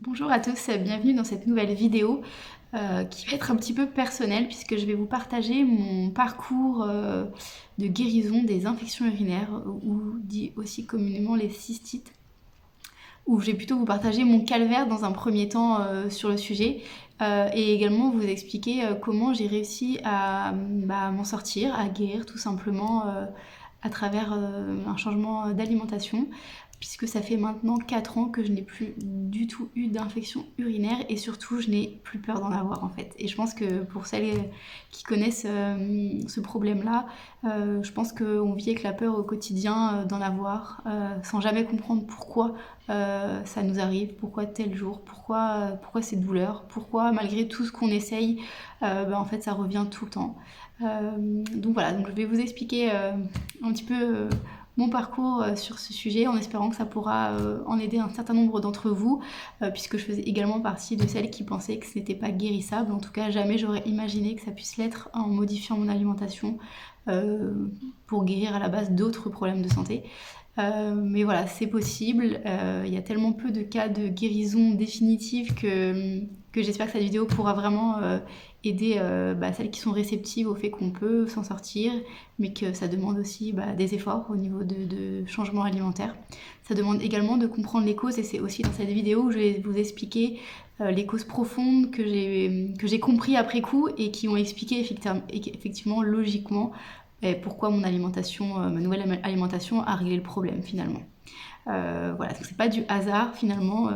Bonjour à tous, bienvenue dans cette nouvelle vidéo qui va être un petit peu personnelle puisque je vais vous partager mon parcours de guérison des infections urinaires ou dit aussi communément les cystites, où je vais plutôt vous partager mon calvaire dans un premier temps sur le sujet et également vous expliquer comment j'ai réussi à m'en sortir, à guérir tout simplement à travers un changement d'alimentation, puisque ça fait maintenant 4 ans que je n'ai plus du tout eu d'infection urinaire et surtout je n'ai plus peur d'en avoir en fait. Et je pense que pour celles qui connaissent ce problème-là, je pense qu'on vit avec la peur au quotidien d'en avoir, sans jamais comprendre pourquoi ça nous arrive, pourquoi tel jour, pourquoi ces douleurs, pourquoi malgré tout ce qu'on essaye, en fait ça revient tout le temps. Donc voilà, donc je vais vous expliquer un petit peu mon parcours sur ce sujet en espérant que ça pourra en aider un certain nombre d'entre vous, puisque je faisais également partie de celles qui pensaient que ce n'était pas guérissable. En tout cas, jamais j'aurais imaginé que ça puisse l'être en modifiant mon alimentation pour guérir à la base d'autres problèmes de santé. Mais voilà, c'est possible. Il y a tellement peu de cas de guérison définitive que j'espère que cette vidéo pourra vraiment aider celles qui sont réceptives au fait qu'on peut s'en sortir, mais que ça demande aussi des efforts au niveau de changements alimentaires. Ça demande également de comprendre les causes, et c'est aussi dans cette vidéo où je vais vous expliquer les causes profondes que j'ai compris après coup et qui ont expliqué effectivement logiquement pourquoi mon alimentation, ma nouvelle alimentation a réglé le problème finalement. Voilà, donc c'est pas du hasard finalement,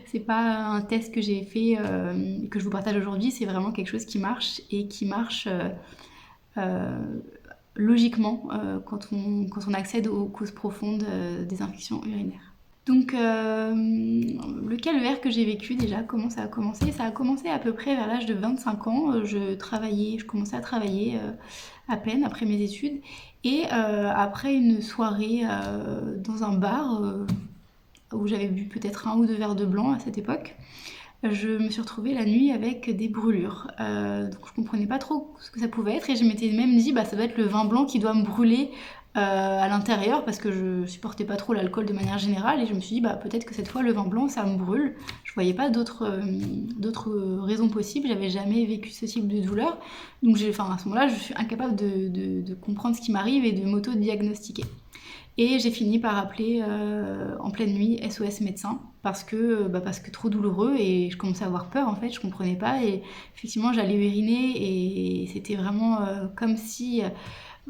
c'est pas un test que j'ai fait que je vous partage aujourd'hui, c'est vraiment quelque chose qui marche et qui marche logiquement quand on accède aux causes profondes des infections urinaires. Donc le calvaire que j'ai vécu déjà, comment ça a commencé? Ça a commencé à peu près vers l'âge de 25 ans. Je commençais à travailler à peine après mes études. Et après une soirée dans un bar où j'avais bu peut-être 1 ou 2 verres de blanc à cette époque, je me suis retrouvée la nuit avec des brûlures. Donc je comprenais pas trop ce que ça pouvait être et je m'étais même dit ça doit être le vin blanc qui doit me brûler à l'intérieur parce que je supportais pas trop l'alcool de manière générale et je me suis dit peut-être que cette fois le vin blanc ça me brûle. Je voyais pas d'autres raisons possibles, j'avais jamais vécu ce type de douleur. Donc à ce moment-là je suis incapable de comprendre ce qui m'arrive et de m'auto-diagnostiquer. Et j'ai fini par appeler en pleine nuit SOS médecin parce que trop douloureux et je commençais à avoir peur en fait, je comprenais pas et effectivement j'allais uriner et c'était vraiment comme si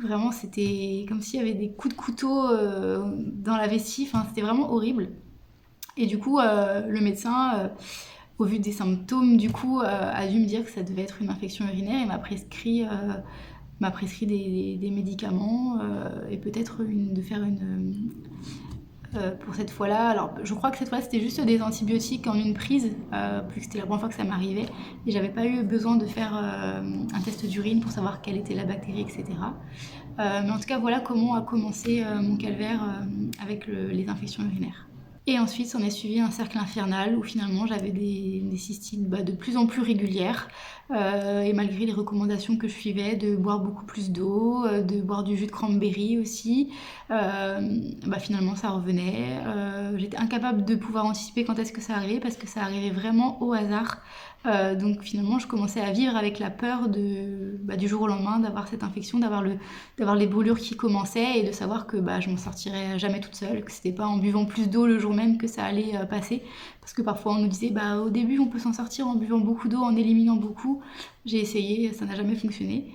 vraiment c'était comme s'il y avait des coups de couteau dans la vessie, enfin c'était vraiment horrible. Et du coup le médecin au vu des symptômes du coup a dû me dire que ça devait être une infection urinaire et m'a prescrit des médicaments et peut-être de faire une pour cette fois-là. Alors je crois que cette fois c'était juste des antibiotiques en une prise, puisque c'était la première fois que ça m'arrivait et j'avais pas eu besoin de faire un test d'urine pour savoir quelle était la bactérie, etc. Mais en tout cas voilà comment a commencé mon calvaire avec les infections urinaires. Et ensuite, s'en est suivi un cercle infernal où finalement j'avais des cystites de plus en plus régulières. Et malgré les recommandations que je suivais de boire beaucoup plus d'eau, de boire du jus de cranberry aussi, finalement ça revenait. J'étais incapable de pouvoir anticiper quand est-ce que ça arrivait parce que ça arrivait vraiment au hasard. Donc finalement je commençais à vivre avec la peur du jour au lendemain d'avoir cette infection, d'avoir les brûlures qui commençaient et de savoir que je m'en sortirais jamais toute seule, que c'était pas en buvant plus d'eau le jour même que ça allait passer. Parce que parfois on nous disait au début on peut s'en sortir en buvant beaucoup d'eau, en éliminant beaucoup. J'ai essayé, ça n'a jamais fonctionné.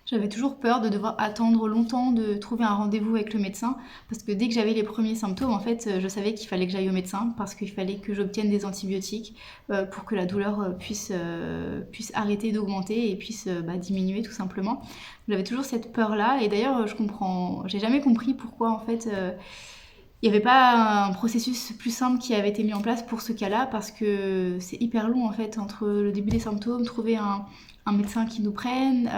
J'avais toujours peur de devoir attendre longtemps de trouver un rendez-vous avec le médecin parce que dès que j'avais les premiers symptômes, en fait, je savais qu'il fallait que j'aille au médecin parce qu'il fallait que j'obtienne des antibiotiques pour que la douleur puisse arrêter d'augmenter et puisse diminuer tout simplement. J'avais toujours cette peur-là et d'ailleurs, j'ai jamais compris pourquoi en fait il n'y avait pas un processus plus simple qui avait été mis en place pour ce cas-là parce que c'est hyper long en fait entre le début des symptômes, trouver un médecin qui nous prenne,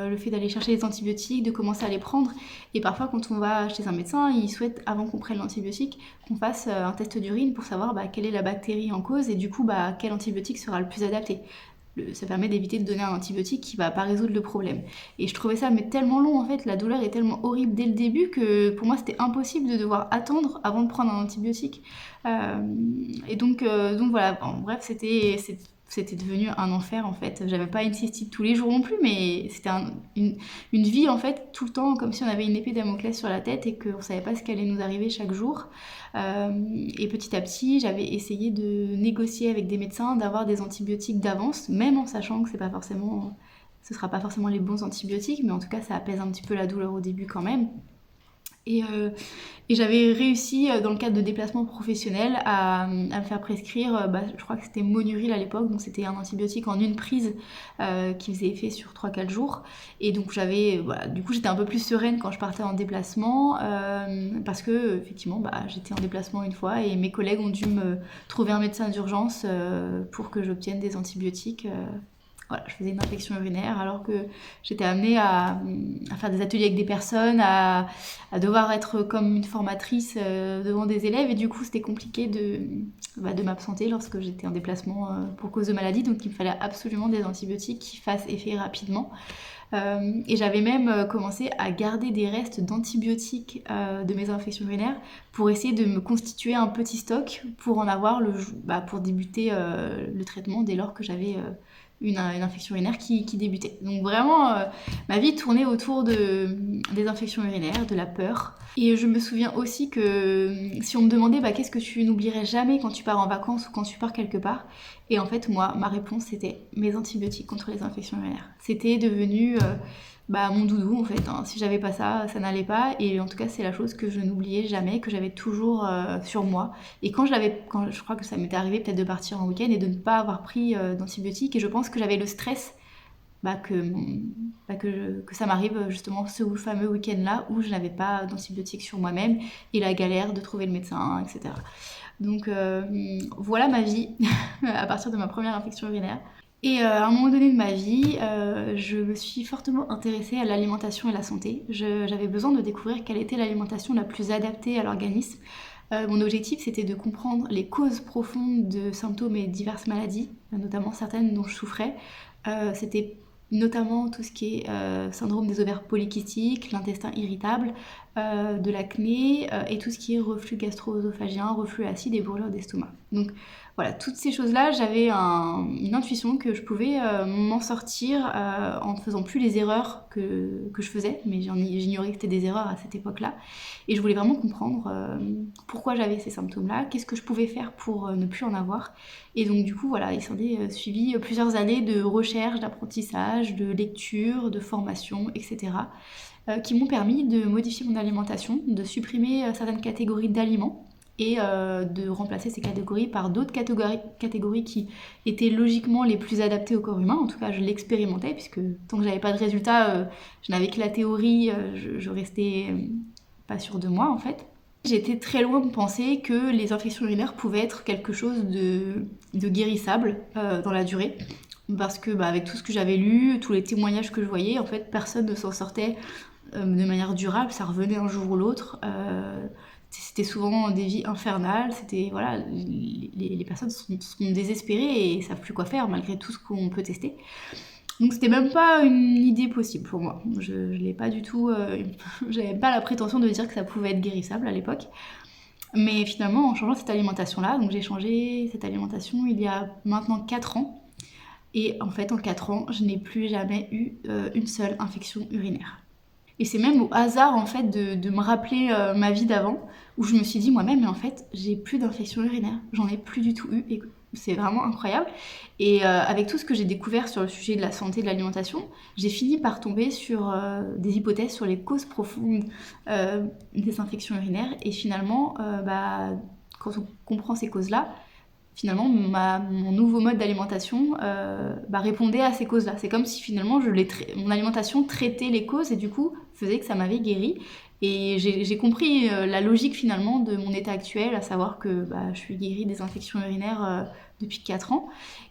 le fait d'aller chercher les antibiotiques, de commencer à les prendre. Et parfois quand on va chez un médecin, il souhaite avant qu'on prenne l'antibiotique qu'on fasse un test d'urine pour savoir quelle est la bactérie en cause et du coup quel antibiotique sera le plus adapté. ça permet d'éviter de donner un antibiotique qui va pas résoudre le problème. Et je trouvais ça mais tellement long en fait, la douleur est tellement horrible dès le début que pour moi c'était impossible de devoir attendre avant de prendre un antibiotique. Donc voilà, en bref c'était devenu un enfer en fait. J'avais pas une cystite tous les jours non plus, mais c'était une vie en fait tout le temps comme si on avait une épée Damoclès sur la tête et qu'on savait pas ce qui allait nous arriver chaque jour. Et petit à petit, j'avais essayé de négocier avec des médecins, d'avoir des antibiotiques d'avance, même en sachant que ce sera pas forcément les bons antibiotiques, mais en tout cas ça apaise un petit peu la douleur au début quand même. Et j'avais réussi, dans le cadre de déplacements professionnels, à me faire prescrire, je crois que c'était Monuril à l'époque, donc c'était un antibiotique en une prise qui faisait effet sur 3-4 jours. Et donc du coup j'étais un peu plus sereine quand je partais en déplacement, parce que effectivement j'étais en déplacement une fois et mes collègues ont dû me trouver un médecin d'urgence pour que j'obtienne des antibiotiques. Voilà, je faisais une infection urinaire alors que j'étais amenée à faire des ateliers avec des personnes, à devoir être comme une formatrice devant des élèves et du coup c'était compliqué de m'absenter lorsque j'étais en déplacement pour cause de maladie, donc il me fallait absolument des antibiotiques qui fassent effet rapidement. Et j'avais même commencé à garder des restes d'antibiotiques de mes infections urinaires pour essayer de me constituer un petit stock pour en avoir pour débuter le traitement dès lors que j'avais une infection urinaire qui débutait. Donc vraiment, ma vie tournait autour des infections urinaires, de la peur. Et je me souviens aussi que si on me demandait qu'est-ce que tu n'oublierais jamais quand tu pars en vacances ou quand tu pars quelque part, et en fait moi, ma réponse c'était mes antibiotiques contre les infections urinaires. C'était devenu mon doudou en fait, hein. Si j'avais pas ça, ça n'allait pas, et en tout cas c'est la chose que je n'oubliais jamais, que j'avais toujours sur moi. Et quand je crois que ça m'était arrivé peut-être de partir en week-end et de ne pas avoir pris d'antibiotiques, et je pense que j'avais le stress que ça m'arrive justement ce fameux week-end-là où je n'avais pas d'antibiotiques sur moi-même, et la galère de trouver le médecin, etc. Donc voilà ma vie à partir de ma première infection urinaire. Et à un moment donné de ma vie, je me suis fortement intéressée à l'alimentation et la santé. J'avais besoin de découvrir quelle était l'alimentation la plus adaptée à l'organisme. Mon objectif, c'était de comprendre les causes profondes de symptômes et diverses maladies, notamment certaines dont je souffrais. C'était notamment tout ce qui est syndrome des ovaires polykystiques, l'intestin irritable, de l'acné et tout ce qui est reflux gastro-œsophagien, reflux acide et brûlure d'estomac. Donc voilà, toutes ces choses-là, j'avais une intuition que je pouvais m'en sortir en ne faisant plus les erreurs que je faisais, mais j'ignorais que c'était des erreurs à cette époque-là. Et je voulais vraiment comprendre pourquoi j'avais ces symptômes-là, qu'est-ce que je pouvais faire pour ne plus en avoir. Et donc du coup, voilà, il s'en est suivi plusieurs années de recherche, d'apprentissage, de lecture, de formation, etc. Qui m'ont permis de modifier mon alimentation, de supprimer certaines catégories d'aliments et de remplacer ces catégories par d'autres catégories qui étaient logiquement les plus adaptées au corps humain. En tout cas, je l'expérimentais, puisque tant que j'avais pas de résultat, je n'avais que la théorie, je restais pas sûre de moi en fait. J'étais très loin de penser que les infections urinaires pouvaient être quelque chose de guérissable dans la durée. Parce que avec tout ce que j'avais lu, tous les témoignages que je voyais, en fait, personne ne s'en sortait de manière durable, ça revenait un jour ou l'autre. C'était souvent des vies infernales, c'était voilà, les personnes sont désespérées et savent plus quoi faire malgré tout ce qu'on peut tester. Donc c'était même pas une idée possible pour moi. Je l'ai pas du tout, j'avais pas la prétention de dire que ça pouvait être guérissable à l'époque. Mais finalement, en changeant cette alimentation-là, donc j'ai changé cette alimentation il y a maintenant 4 ans. Et en fait, en 4 ans, je n'ai plus jamais eu une seule infection urinaire. Et c'est même au hasard en fait de me rappeler ma vie d'avant, où je me suis dit moi-même, mais en fait j'ai plus d'infection urinaire, j'en ai plus du tout eu, et c'est vraiment incroyable. Et avec tout ce que j'ai découvert sur le sujet de la santé et de l'alimentation, j'ai fini par tomber sur des hypothèses sur les causes profondes des infections urinaires, et finalement quand on comprend ces causes-là, finalement, mon nouveau mode d'alimentation répondait à ces causes-là. C'est comme si finalement mon alimentation traitait les causes et du coup faisait que ça m'avait guéri. Et j'ai compris la logique finalement de mon état actuel, à savoir que je suis guérie des infections urinaires depuis 4 ans.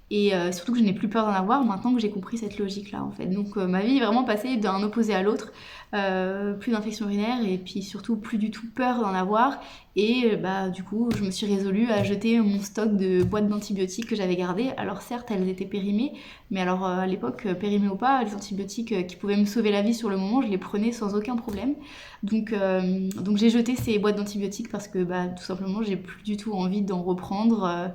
Et surtout que je n'ai plus peur d'en avoir maintenant que j'ai compris cette logique-là en fait. Donc ma vie est vraiment passée d'un opposé à l'autre. Plus d'infection urinaire et puis surtout plus du tout peur d'en avoir. Et du coup, je me suis résolue à jeter mon stock de boîtes d'antibiotiques que j'avais gardées. Alors certes, elles étaient périmées, mais alors à l'époque, périmées ou pas, les antibiotiques qui pouvaient me sauver la vie sur le moment, je les prenais sans aucun problème. Donc j'ai jeté ces boîtes d'antibiotiques parce que tout simplement, j'ai plus du tout envie d'en reprendre.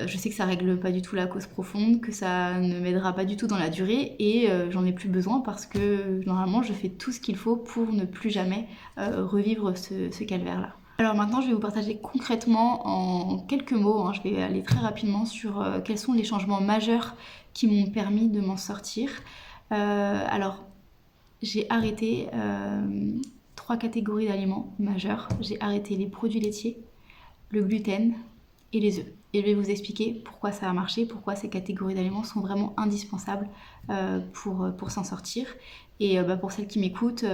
Je sais que ça règle pas du tout la cause profonde, que ça ne m'aidera pas du tout dans la durée et j'en ai plus besoin parce que normalement je fais tout ce qu'il faut pour ne plus jamais revivre ce calvaire-là. Alors maintenant je vais vous partager concrètement en quelques mots, je vais aller très rapidement sur quels sont les changements majeurs qui m'ont permis de m'en sortir. Alors j'ai arrêté 3 catégories d'aliments majeurs. J'ai arrêté les produits laitiers, le gluten et les œufs. Et je vais vous expliquer pourquoi ça a marché, pourquoi ces catégories d'aliments sont vraiment indispensables pour s'en sortir. Et pour celles qui m'écoutent,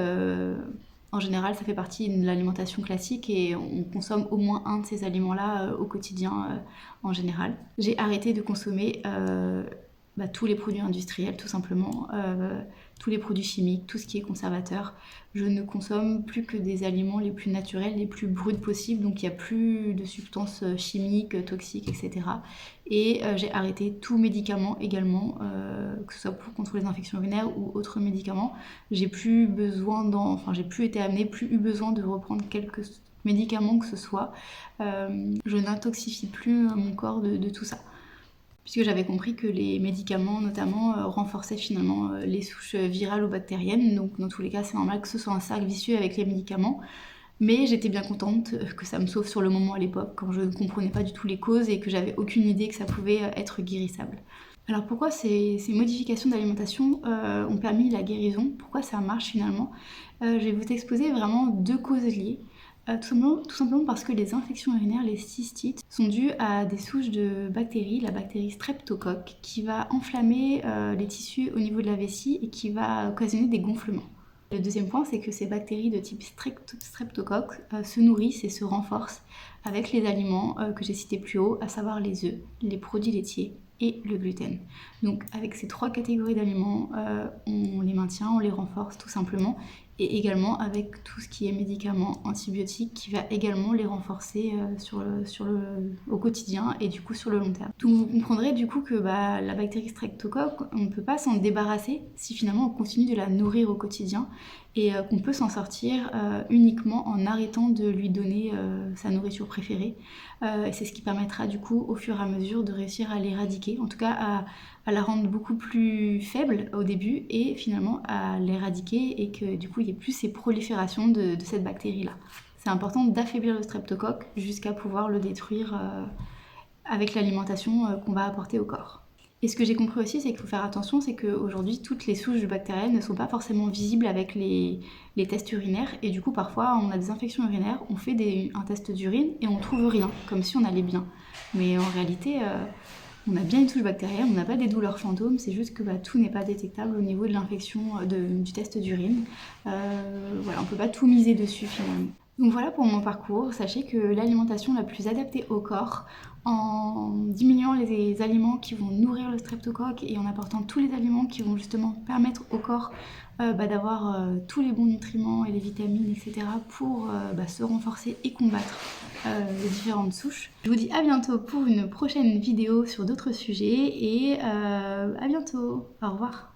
en général, ça fait partie de l'alimentation classique et on consomme au moins un de ces aliments-là au quotidien en général. J'ai arrêté de consommer tous les produits industriels, tout simplement, tous les produits chimiques, tout ce qui est conservateur. Je ne consomme plus que des aliments les plus naturels, les plus bruts possibles, donc il n'y a plus de substances chimiques, toxiques, etc. Et j'ai arrêté tout médicament également, que ce soit pour contrôler les infections urinaires ou autres médicaments. J'ai plus été amenée, plus eu besoin de reprendre quelques médicaments que ce soit. Je n'intoxifie plus mon corps de tout ça. Puisque j'avais compris que les médicaments notamment renforçaient finalement les souches virales ou bactériennes, donc dans tous les cas c'est normal que ce soit un cercle vicieux avec les médicaments, mais j'étais bien contente que ça me sauve sur le moment à l'époque, quand je ne comprenais pas du tout les causes et que j'avais aucune idée que ça pouvait être guérissable. Alors pourquoi ces modifications d'alimentation ont permis la guérison? Pourquoi ça marche finalement? Je vais vous exposer vraiment 2 causes liées. Tout simplement parce que les infections urinaires, les cystites, sont dues à des souches de bactéries, la bactérie streptocoque, qui va enflammer les tissus au niveau de la vessie et qui va occasionner des gonflements. Le deuxième point, c'est que ces bactéries de type streptocoque se nourrissent et se renforcent avec les aliments que j'ai cités plus haut, à savoir les œufs, les produits laitiers et le gluten. Donc avec ces 3 catégories d'aliments, on les maintient, on les renforce tout simplement, et également avec tout ce qui est médicaments antibiotiques qui va également les renforcer au quotidien et du coup sur le long terme. Donc vous comprendrez du coup que la bactérie streptocoque, on ne peut pas s'en débarrasser si finalement on continue de la nourrir au quotidien et qu'on peut s'en sortir uniquement en arrêtant de lui donner sa nourriture préférée. Et c'est ce qui permettra du coup au fur et à mesure de réussir à l'éradiquer, en tout cas à la rendre beaucoup plus faible au début et finalement à l'éradiquer et que du coup il n'y ait plus ces proliférations de cette bactérie-là. C'est important d'affaiblir le streptocoque jusqu'à pouvoir le détruire avec l'alimentation qu'on va apporter au corps. Et ce que j'ai compris aussi, c'est qu'il faut faire attention, c'est qu'aujourd'hui, toutes les souches bactériennes ne sont pas forcément visibles avec les tests urinaires. Et du coup, parfois, on a des infections urinaires, on fait un test d'urine et on trouve rien, comme si on allait bien. Mais en réalité, on a bien une souche bactérienne, on n'a pas des douleurs fantômes, c'est juste que tout n'est pas détectable au niveau de l'infection du test d'urine. On ne peut pas tout miser dessus finalement. Donc voilà pour mon parcours, sachez que l'alimentation la plus adaptée au corps, en diminuant les aliments qui vont nourrir le streptocoque et en apportant tous les aliments qui vont justement permettre au corps d'avoir tous les bons nutriments et les vitamines, etc. pour se renforcer et combattre les différentes souches. Je vous dis à bientôt pour une prochaine vidéo sur d'autres sujets et à bientôt. Au revoir.